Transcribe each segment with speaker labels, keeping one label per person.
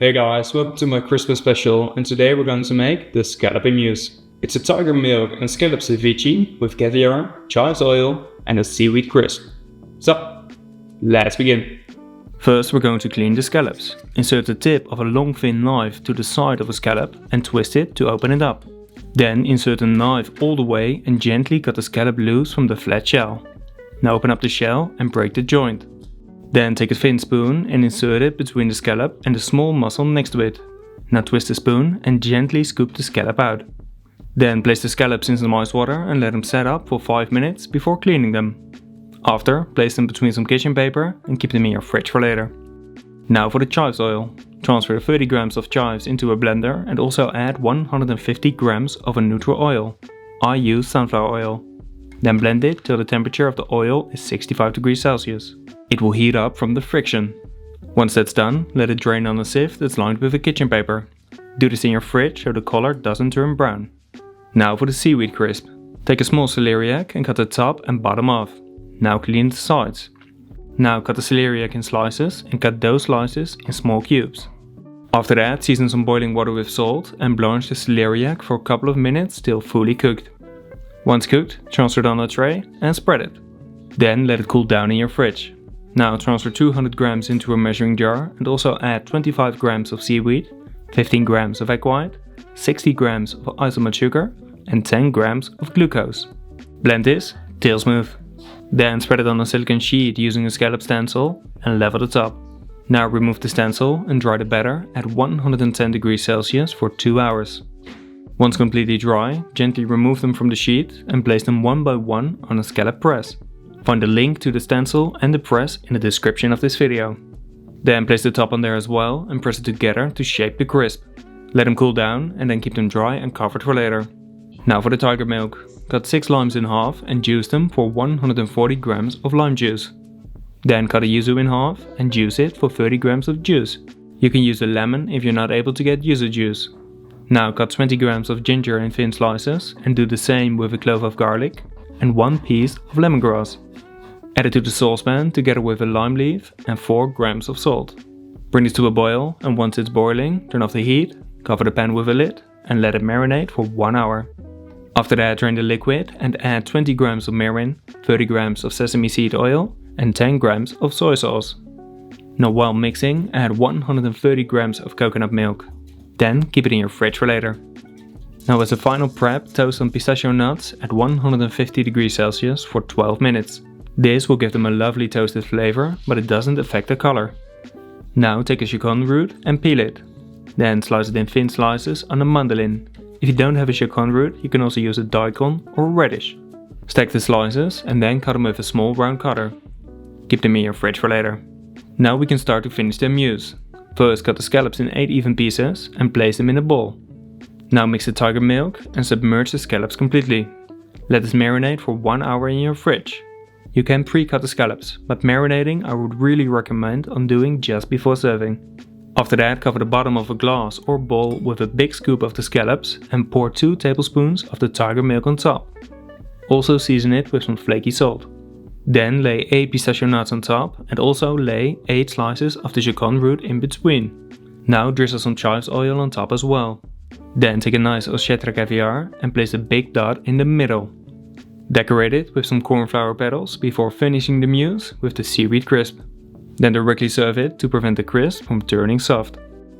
Speaker 1: Hey guys, welcome to my Christmas special, and today we're going to make the scallop Amuse. It's a tiger milk and scallop ceviche with caviar, chive oil and a seaweed crisp. So, let's begin. First we're going to clean the scallops. Insert the tip of a long thin knife to the side of a scallop and twist it to open it up. Then insert a knife all the way and gently cut the scallop loose from the flat shell. Now open up the shell and break the joint. Then take a thin spoon and insert it between the scallop and the small mussel next to it. Now twist the spoon and gently scoop the scallop out. Then place the scallops in some ice water and let them set up for 5 minutes before cleaning them. After, place them between some kitchen paper and keep them in your fridge for later. Now for the chive oil. Transfer 30 grams of chives into a blender and also add 150 grams of a neutral oil. I use sunflower oil. Then blend it till the temperature of the oil is 65 degrees Celsius. It will heat up from the friction. Once that's done, let it drain on a sieve that's lined with a kitchen paper. Do this in your fridge so the color doesn't turn brown. Now for the seaweed crisp. Take a small celeriac and cut the top and bottom off. Now clean the sides. Now cut the celeriac in slices and cut those slices in small cubes. After that, season some boiling water with salt and blanch the celeriac for a couple of minutes till fully cooked. Once cooked, transfer it on a tray and spread it. Then let it cool down in your fridge. Now transfer 200 grams into a measuring jar and also add 25 grams of seaweed, 15 grams of egg white, 60 grams of isomalt sugar and 10 grams of glucose. Blend this till smooth. Then spread it on a silicone sheet using a scallop stencil and level the top. Now remove the stencil and dry the batter at 110 degrees Celsius for 2 hours. Once completely dry, gently remove them from the sheet and place them one by one on a scallop press. Find the link to the stencil and the press in the description of this video. Then place the top on there as well and press it together to shape the crisp. Let them cool down and then keep them dry and covered for later. Now for the tiger milk. Cut 6 limes in half and juice them for 140 grams of lime juice. Then cut a yuzu in half and juice it for 30 grams of juice. You can use a lemon if you're not able to get yuzu juice. Now cut 20 grams of ginger in thin slices and do the same with a clove of garlic and 1 piece of lemongrass. Add it to the saucepan together with a lime leaf and 4 grams of salt. Bring this to a boil and once it's boiling, turn off the heat, cover the pan with a lid and let it marinate for 1 hour. After that, drain the liquid and add 20 grams of mirin, 30 grams of sesame seed oil and 10 grams of soy sauce. Now while mixing, add 130 grams of coconut milk. Then keep it in your fridge for later. Now as a final prep, toast some pistachio nuts at 150 degrees Celsius for 12 minutes. This will give them a lovely toasted flavor, but it doesn't affect the color. Now take a chacon root and peel it. Then slice it in thin slices on a mandolin. If you don't have a chacon root, you can also use a daikon or a radish. Stack the slices and then cut them with a small round cutter. Keep them in your fridge for later. Now we can start to finish the amuse. First cut the scallops in 8 even pieces and place them in a bowl. Now mix the tiger milk and submerge the scallops completely. Let this marinate for 1 hour in your fridge. You can pre-cut the scallops, but marinating I would really recommend on doing just before serving. After that, cover the bottom of a glass or bowl with a big scoop of the scallops and pour 2 tablespoons of the tiger milk on top. Also season it with some flaky salt. Then lay 8 pistachio nuts on top and also lay 8 slices of the chacon root in between. Now drizzle some chive oil on top as well. Then take a nice Osietra caviar and place a big dot in the middle. Decorate it with some cornflower petals before finishing the mousse with the seaweed crisp. Then directly serve it to prevent the crisp from turning soft.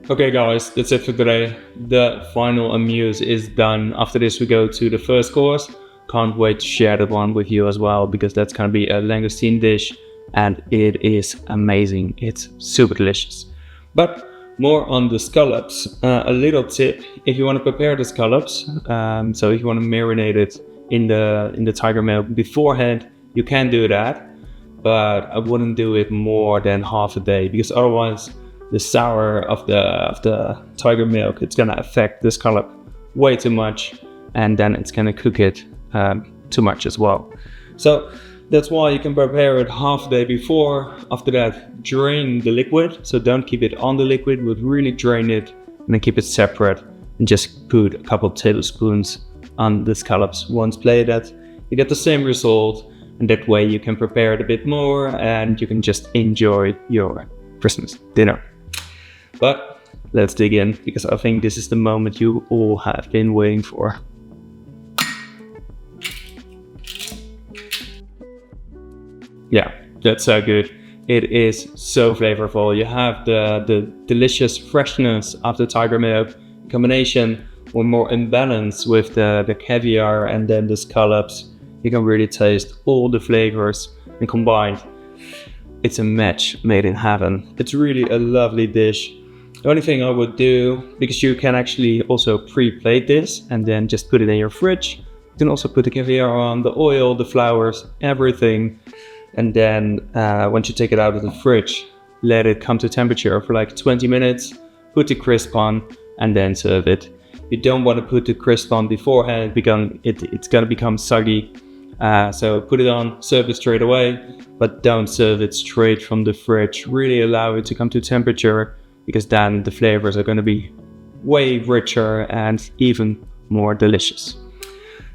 Speaker 1: Okay guys, that's it for today. The final amuse is done. After this we go to the first course. Can't wait to share that one with you as well because that's gonna be a langoustine dish and it is amazing. It's super delicious. But more on the scallops. A little tip, if you want to prepare the scallops, so if you want to marinate it in the tiger milk beforehand, you can do that, but I wouldn't do it more than half a day because otherwise the sour of the tiger milk, it's gonna affect the scallop way too much and then it's gonna cook it too much as well. So that's why you can prepare it half a day before. After that, drain the liquid, so don't keep it on the liquid, but really drain it and then keep it separate and just put a couple tablespoons on the scallops. Once plated, you get the same result and that way you can prepare it a bit more and you can just enjoy your Christmas dinner. But let's dig in, because I think this is the moment you all have been waiting for. Yeah, that's so good. It is so flavorful. You have the delicious freshness of the tiger milk in combination or more in balance with the caviar and then the scallops. You can really taste all the flavors and combined. It's a match made in heaven. It's really a lovely dish. The only thing I would do, because you can actually also pre-plate this and then just put it in your fridge. You can also put the caviar on, the oil, the flowers, everything. And then once you take it out of the fridge, let it come to temperature for like 20 minutes, put the crisp on, and then serve it. You don't want to put the crisp on beforehand because it's going to become soggy. So put it on, serve it straight away, but don't serve it straight from the fridge. Really allow it to come to temperature, because then the flavors are going to be way richer and even more delicious.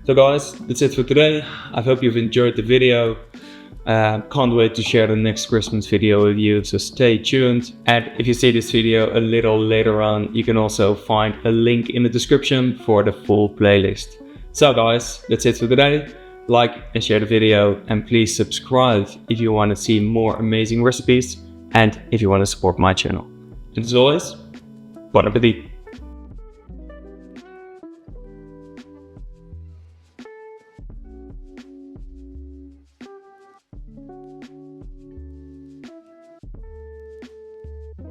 Speaker 1: So guys, that's it for today. I hope you've enjoyed the video. Can't wait to share the next Christmas video with you, so stay tuned. And if you see this video a little later on, you can also find a link in the description for the full playlist. So guys, that's it for today. Like and share the video, and please subscribe if you want to see more amazing recipes and if you want to support my channel. And as always, bon appetit!